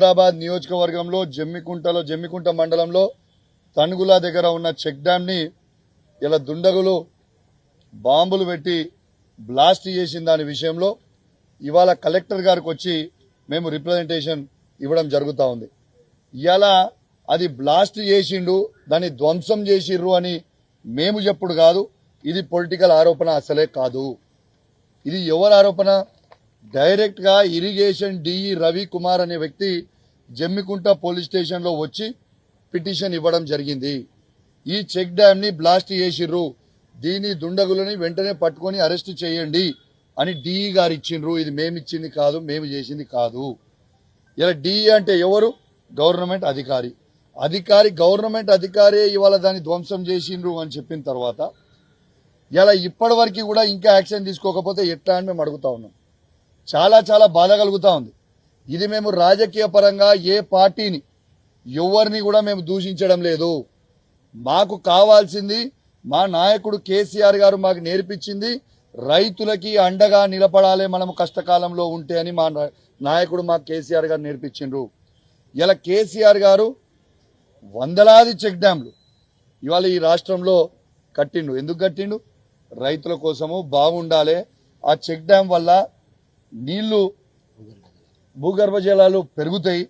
హైదరాబాద్ నియోజకవర్గంలో జమ్మికుంట మండలంలో తణుగుల దగ్గర ఉన్న చెక్ డ్యామ్ ని ఇలా దుండగులు బాంబులు పెట్టి బ్లాస్ట్ చేసిన దాని విషయంలో ఇవాళ కలెక్టర్ గారికి వచ్చి మేము రిప్రజెంటేషన్ ఇవ్వడం జరుగుతూ ఉంది. ఇలా అది బ్లాస్ట్ చేసిండు, దాన్ని ధ్వంసం చేసిర్రు అని మేము చెప్పుడు కాదు. ఇది పొలిటికల్ ఆరోపణ అసలే కాదు. ఇది ఎవరి ఆరోపణ? డైరెక్ట్ గా ఇరిగేషన్ డిఈ రవి కుమార్ అనే వ్యక్తి జమ్మికుంట పోలీస్ స్టేషన్ లో వచ్చి పిటిషన్ ఇవ్వడం జరిగింది. ఈ చెక్ డ్యామ్ ని బ్లాస్ట్ చేసిర్రు, దీని దుండగులని వెంటనే పట్టుకొని అరెస్ట్ చేయండి అని డిఈ గారు ఇచ్చిండ్రు. ఇది మేమిచ్చింది కాదు, మేము చేసింది కాదు. ఇలా డిఈ అంటే ఎవరు? గవర్నమెంట్ అధికారి. గవర్నమెంట్ అధికారి ఇవాళ దాన్ని ధ్వంసం చేసిండ్రు అని చెప్పిన తర్వాత ఇలా ఇప్పటి వరకు కూడా ఇంకా యాక్షన్ తీసుకోకపోతే ఎట్లా అని మేము అడుగుతా ఉన్నాం. చాలా బాధ కలుగుతా ఉంది. ఇది మేము రాజకీయ పరంగా ఏ పార్టీని ఎవరిని కూడా మేము దూషించడం లేదు. మాకు కావాల్సింది మా నాయకుడు కేసీఆర్ గారు మాకు నేర్పించింది రైతులకి అండగా నిలబడాలి మనము కష్టకాలంలో ఉంటే అని మా నాయకుడు మాకు కేసీఆర్ గారు నేర్పించిండ్రు. ఇలా కేసీఆర్ గారు వందలాది చెక్ డ్యాంలు ఇవాళ ఈ రాష్ట్రంలో కట్టిండు. ఎందుకు కట్టిండు? రైతుల కోసము బాగుండాలి. ఆ చెక్ డ్యాం వల్ల నీళ్లు భూగర్భ జలాలు పెరుగుతాయి.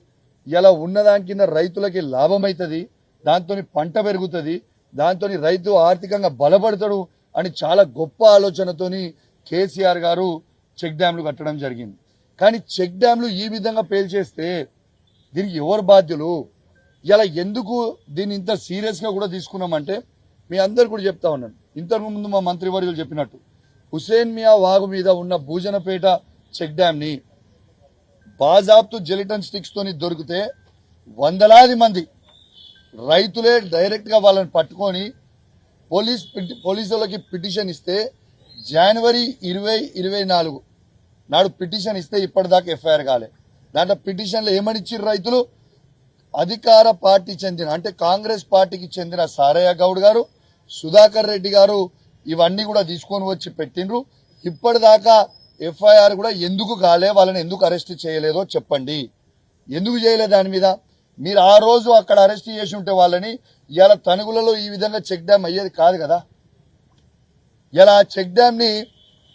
ఇలా ఉన్నదాని కింద రైతులకి లాభం అవుతుంది, దాంతో పంట పెరుగుతుంది, దాంతో రైతు ఆర్థికంగా బలపడతాడు అని చాలా గొప్ప ఆలోచనతోని కేసీఆర్ గారు చెక్ డ్యాంలు కట్టడం జరిగింది. కానీ చెక్ డ్యాంలు ఈ విధంగా పేల్చేస్తే దీనికి ఎవరు బాధ్యులు? ఇలా ఎందుకు దీన్ని ఇంత సీరియస్ గా కూడా తీసుకున్నామంటే మీ అందరు కూడా చెప్తా ఉన్నాను. ఇంతకుముందు మా మంత్రివర్యులు చెప్పినట్టు హుసేన్ మియా వాగు మీద ఉన్న భూజనపేట చెక్ డ్యామ్ ని బాజాబ్తు జెలిటన్ స్టిక్స్ తోని దొరికితే వందలాది మంది రైతులే డైరెక్ట్ గా వాళ్ళని పట్టుకొని పోలీసులకి పిటిషన్ ఇస్తే జనవరి 2024 నాడు పిటిషన్ ఇస్తే ఇప్పటిదాకా ఎఫ్ఐఆర్ కాలే. దాంట్లో పిటిషన్లు ఏమని ఇచ్చారు రైతులు? అధికార పార్టీ చెందిన అంటే కాంగ్రెస్ పార్టీకి చెందిన సారయ్య గౌడ్ గారు, సుధాకర్ రెడ్డి గారు ఇవన్నీ కూడా తీసుకొని వచ్చి పెట్టిండ్రు. ఇప్పటిదాకా ఎఫ్ఐఆర్ కూడా ఎందుకు కాలే? వాళ్ళని ఎందుకు అరెస్ట్ చేయలేదో చెప్పండి. ఎందుకు చేయలేదు దాని మీద? మీరు ఆ రోజు అక్కడ అరెస్ట్ చేసి ఉంటే వాళ్ళని ఇలా తణుగులలో ఈ విధంగా చెక్ డ్యామ్ అయ్యేది కాదు కదా. ఇలా చెక్ డ్యామ్ ని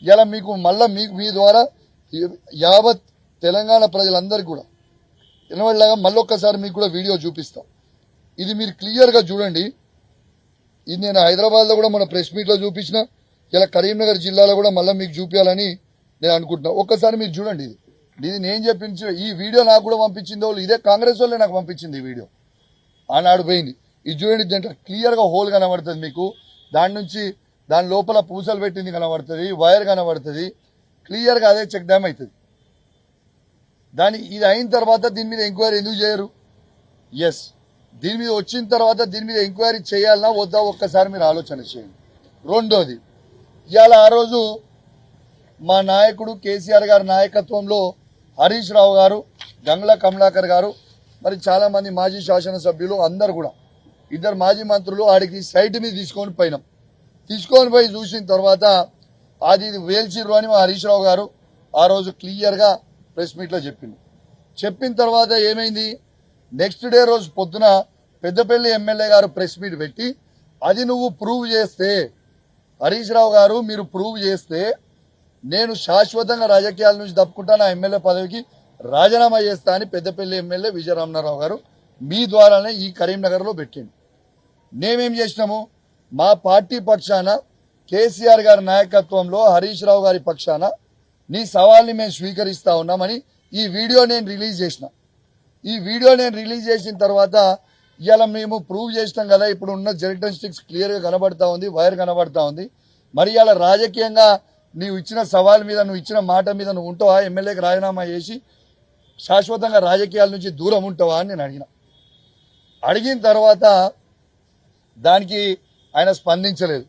ఇలా మీకు మళ్ళా మీ ద్వారా యావత్ తెలంగాణ ప్రజలందరికీ కూడా వినవల్లాగా మళ్ళొక్కసారి మీకు కూడా వీడియో చూపిస్తాం. ఇది మీరు క్లియర్ గా చూడండి. ఇది నేను హైదరాబాద్ లో కూడా మన ప్రెస్ మీట్ లో చూపించిన, ఇలా కరీంనగర్ జిల్లాలో కూడా మళ్ళీ మీకు చూపించాలని నేను అనుకుంటున్నా. ఒక్కసారి మీరు చూడండి. ఇది నేను చెప్పించిన ఈ వీడియో నాకు కూడా పంపించింది వాళ్ళు, ఇదే కాంగ్రెస్ వాళ్ళే నాకు పంపించింది ఈ వీడియో. ఆనాడు పోయింది. ఇది చూడండి, దాంట్లో క్లియర్ గా హోల్ కనబడుతుంది మీకు. దాని లోపల పూసలు పెట్టింది కనబడుతుంది, వైర్ కనబడుతుంది. క్లియర్ గా అదే చెక్ డ్యామ్ అవుతుంది. ఇది అయిన తర్వాత దీని మీద ఎంక్వైరీ ఎందుకు చేయరు? ఎస్, దీని మీద వచ్చిన తర్వాత దీని మీద ఎంక్వైరీ చేయాలన్నా వద్దా ఒక్కసారి మీరు ఆలోచన చేయండి. రెండోది, ఇవాళ ఆ రోజు మా నాయకుడు కేసీఆర్ గారి నాయకత్వంలో హరీష్ రావు గారు, గంగ్ల కమలాకర్ గారు, మరి చాలా మంది మాజీ శాసనసభ్యులు అందరు కూడా, ఇద్దరు మాజీ మంత్రులు ఆడికి సైట్ మీద తీసుకొని పోయి చూసిన తర్వాత అది వేల్చిర్రు అని మా హరీష్ రావు గారు ఆ రోజు క్లియర్ గా ప్రెస్ మీట్ లో చెప్పిన తర్వాత ఏమైంది? నెక్స్ట్ డే రోజు పొద్దున పెద్దపల్లి ఎమ్మెల్యే గారు ప్రెస్ మీట్ పెట్టి అది నువ్వు ప్రూవ్ చేస్తే, హరీష్ రావు గారు మీరు ప్రూవ్ చేస్తే నేను శాశ్వతంగా రాజకీయాల నుంచి తప్పుకుంటా, నా ఎమ్మెల్యే పదవికి రాజీనామా చేస్తా అని పెద్దపల్లి ఎమ్మెల్యే విజయరామనారావు గారు మీ ద్వారానే ఈ కరీంనగర్ లో పెట్టిండు. మేమేం చేసినాము? మా పార్టీ పక్షాన కేసీఆర్ గారి నాయకత్వంలో హరీష్ రావు గారి పక్షాన నీ సవాల్ని మేము స్వీకరిస్తా ఉన్నామని ఈ వీడియో నేను రిలీజ్ చేసిన. ఈ వీడియో నేను రిలీజ్ చేసిన తర్వాత ఇలా మేము ప్రూవ్ చేసినాం కదా, ఇప్పుడు ఉన్న జెలిటన్ స్టిక్స్ క్లియర్ గా కనబడతా ఉంది, వైర్ కనబడతా ఉంది. మరి ఇలా రాజకీయంగా నీవు ఇచ్చిన సవాల్ మీద, నువ్వు ఇచ్చిన మాట మీద నువ్వు ఉంటావా? ఎమ్మెల్యేకి రాజీనామా చేసి శాశ్వతంగా రాజకీయాల నుంచి దూరం ఉంటావా అని నేను అడిగిన తర్వాత దానికి ఆయన స్పందించలేదు.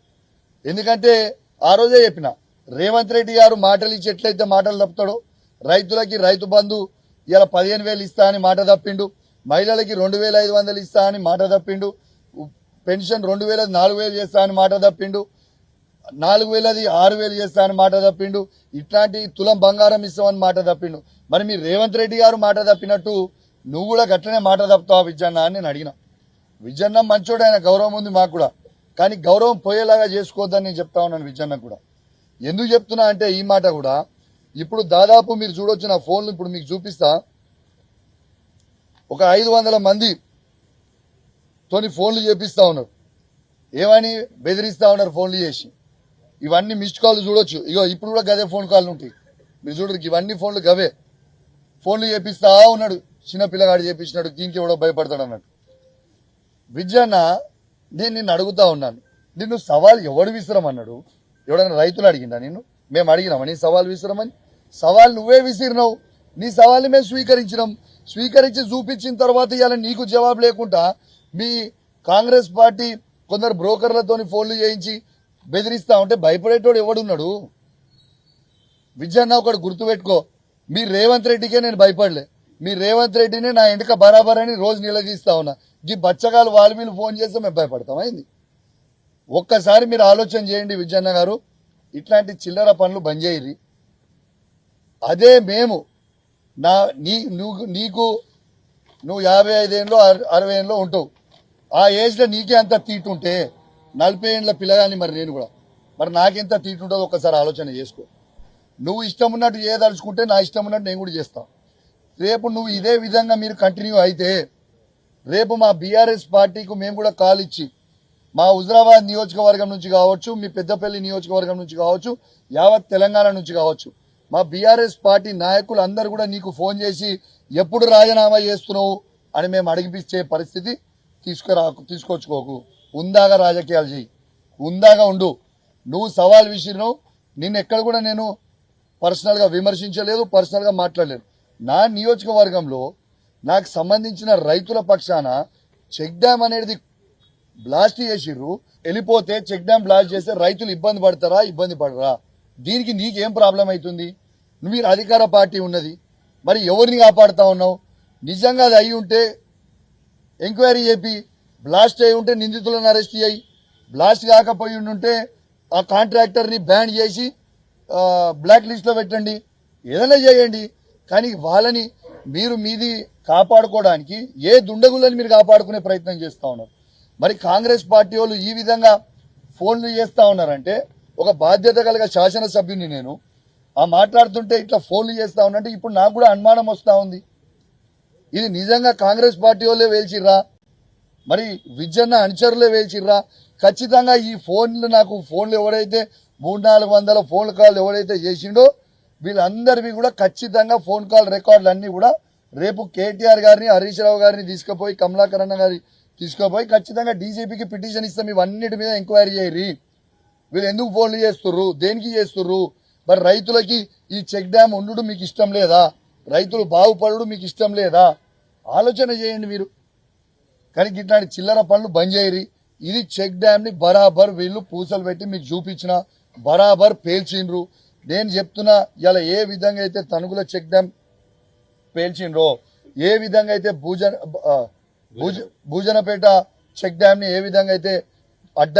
ఎందుకంటే ఆ రోజే చెప్పిన, రేవంత్ రెడ్డి గారు మాటలు ఇచ్చి ఎట్లయితే మాటలు తప్పుతాడో, రైతులకి రైతు బంధు ఇలా 15,000 ఇస్తా అని మాట తప్పిండు, మహిళలకి 2,500 ఇస్తా అని మాట తప్పిండు, పెన్షన్ 2,000 4,000 చేస్తా అని మాట తప్పిండు, 4,000 6,000 చేస్తా అని మాట తప్పిండు, ఇట్లాంటి తులం బంగారం ఇస్తామని మాట తప్పిండు. మరి మీరు రేవంత్ రెడ్డి గారు మాట తప్పినట్టు నువ్వు కూడా గట్లనే మాట తప్పుతావా విజయన్న అని నేను అడిగిన. విజయన్న మంచోడు, ఆయన గౌరవం ఉంది మాకు కూడా, కానీ గౌరవం పోయేలాగా చేసుకోవద్దని నేను చెప్తా ఉన్నాను విజయన్న కూడా. ఎందుకు చెప్తున్నా అంటే ఈ మాట కూడా ఇప్పుడు దాదాపు మీరు చూడొచ్చు నా ఫోన్లు ఇప్పుడు మీకు చూపిస్తా, ఒక 500 మంది తోని ఫోన్లు చేపిస్తా ఉన్నారు. ఏమని బెదిరిస్తా ఉన్నారు ఫోన్లు చేసి. ఇవన్నీ మిస్డ్ కాల్ చూడొచ్చు. ఇగో ఇప్పుడు కూడా గదే ఫోన్ కాల్ ఉంటాయి మీరు చూడరు. ఇవన్నీ ఫోన్లు గవే ఫోన్లు చేపిస్తా ఉన్నాడు. చిన్న పిల్లగాడు చేపించినాడు, దీనికి ఎవడో భయపడతాడు అన్నట్టు. విజయన్న నేను నిన్ను అడుగుతా ఉన్నాను, నిన్ను సవాల్ ఎవడు విసిరమన్నాడు? ఎవడన్నా రైతులు అడిగిందా నిన్ను? మేము అడిగినామా నీ సవాల్ విసిరమని? సవాల్ నువ్వే విసిరినావు. నీ సవాల్ని మేము స్వీకరించినాం. స్వీకరించి చూపించిన తర్వాత ఇవాళ నీకు జవాబు లేకుండా మీ కాంగ్రెస్ పార్టీ కొందరు బ్రోకర్లతోని ఫోన్లు చేయించి బెదిరిస్తా ఉంటే భయపడేటోడు ఎవడున్నాడు? విజయన్న ఒకటి గుర్తుపెట్టుకో, మీ రేవంత్ రెడ్డికే నేను భయపడలే. మీ రేవంత్ రెడ్డిని నా ఎండక బరాబర్ అని రోజు నిలదీస్తా ఉన్నా. ఈ బచ్చగాలు వాళ్ళు వీళ్ళు ఫోన్ చేస్తే మేము భయపడతాం అయింది. ఒక్కసారి మీరు ఆలోచన చేయండి విజయన్న గారు, ఇట్లాంటి చిల్లర పనులు బంద్ చేయరి. అదే మేము నువ్వు 55 ఏళ్ళలో 60 ఏళ్ళలో ఉంటావు. ఆ ఏజ్లో నీకే అంత తీటుంటే 40 ఏళ్ళ పిల్లగాని మరి నేను కూడా, మరి నాకెంత తీటుంటుందో ఒక్కసారి ఆలోచన చేసుకో. నువ్వు ఇష్టం ఉన్నట్టు చేయదలుచుకుంటే నా ఇష్టం ఉన్నట్టు నేను కూడా చేస్తాను. రేపు నువ్వు ఇదే విధంగా మీరు కంటిన్యూ అయితే రేపు మా బీఆర్ఎస్ పార్టీకి మేము కూడా కాల్ ఇచ్చి మా హుజరాబాద్ నియోజకవర్గం నుంచి కావచ్చు, మీ పెద్దపల్లి నియోజకవర్గం నుంచి కావచ్చు, యావత్ తెలంగాణ నుంచి కావచ్చు, మా బీఆర్ఎస్ పార్టీ నాయకులు అందరూ కూడా ఫోన్ చేసి ఎప్పుడు రాజీనామా చేస్తున్నావు అని మేము అడిగిపించే పరిస్థితి తీసుకొచ్చుకోకు. ఉందాగా రాజకీయాలు చేయి, ఉందాగా ఉండు. నువ్వు సవాల్ విసిరినావు, నిన్ను ఎక్కడ కూడా నేను పర్సనల్గా విమర్శించలేదు, పర్సనల్గా మాట్లాడలేదు. నా నియోజకవర్గంలో నాకు సంబంధించిన రైతుల పక్షాన చెక్ డ్యామ్ అనేది బ్లాస్ట్ చేసిర్రు. వెళ్ళిపోతే చెక్ డ్యామ్ బ్లాస్ట్ చేస్తే రైతులు ఇబ్బంది పడతారా, ఇబ్బంది పడరా? దీనికి నీకేం ప్రాబ్లం అవుతుంది? మీరు అధికార పార్టీ ఉన్నది, మరి ఎవరిని కాపాడుతా ఉన్నావు? నిజంగా అది అయి ఉంటే ఎంక్వైరీ చేపి, బ్లాస్ట్ అయి ఉంటే నిందితులను అరెస్ట్ చేయి, బ్లాస్ట్ కాకపోయి ఉంటే ఆ కాంట్రాక్టర్ని బ్యాన్ చేసి బ్లాక్ లిస్ట్లో పెట్టండి, ఏదైనా చేయండి. కానీ వాళ్ళని మీది కాపాడుకోవడానికి ఏ దుండగులని మీరు కాపాడుకునే ప్రయత్నం చేస్తూ ఉన్నారు. మరి కాంగ్రెస్ పార్టీ వాళ్ళు ఈ విధంగా ఫోన్లు చేస్తూ ఉన్నారంటే, ఒక బాధ్యత కలిగిన శాసనసభ్యుని నేను ఆ మాట్లాడుతుంటే ఇట్లా ఫోన్లు చేస్తా ఉన్నంటే ఇప్పుడు నాకు కూడా అనుమానం వస్తూ ఉంది. ఇది నిజంగా కాంగ్రెస్ పార్టీ వాళ్ళే వేల్చిర్రా, మరి విజయన్న అనుచరులే వేల్చిర్రా? ఖచ్చితంగా ఈ ఫోన్లు ఎవడైతే 300-400 ఫోన్ కాల్ ఎవడైతే చేసిండో వీళ్ళందరివి కూడా ఖచ్చితంగా ఫోన్ కాల్ రికార్డులు అన్ని కూడా రేపు కేటీఆర్ గారిని, హరీష్ రావు గారిని తీసుకుపోయి, కమలాకర్ అన్న గారిని తీసుకుపోయి ఖచ్చితంగా డీజీపీకి పిటిషన్ ఇస్తాం. ఇవన్నిటి మీద ఎంక్వైరీ చేయరి. వీళ్ళు ఎందుకు ఫోన్లు చేస్తుర్రు, దేనికి చేస్తుర్రు? మరి రైతులకి ఈ చెక్ డ్యామ్ ఉండు మీకు ఇష్టం లేదా? రైతులు బాగుపడు మీకు ఇష్టం లేదా? ఆలోచన చేయండి మీరు. కానీ ఇట్లాంటి చిల్లర పనులు బంద్ చేయరి. ఇది చెక్ డ్యామ్ ని బరాబర్ వీళ్ళు పూసలు పెట్టి మీకు చూపించిన బరాబర్ పేల్చిండ్రు. నేను చెప్తున్నా, ఇలా ఏ విధంగా అయితే తణుకుల చెక్ డ్యామ్ పేల్చిండ్రో, ఏ విధంగా అయితే భూజనపేట చెక్ డ్యామ్ ని ఏ విధంగా అయితే అడ్డం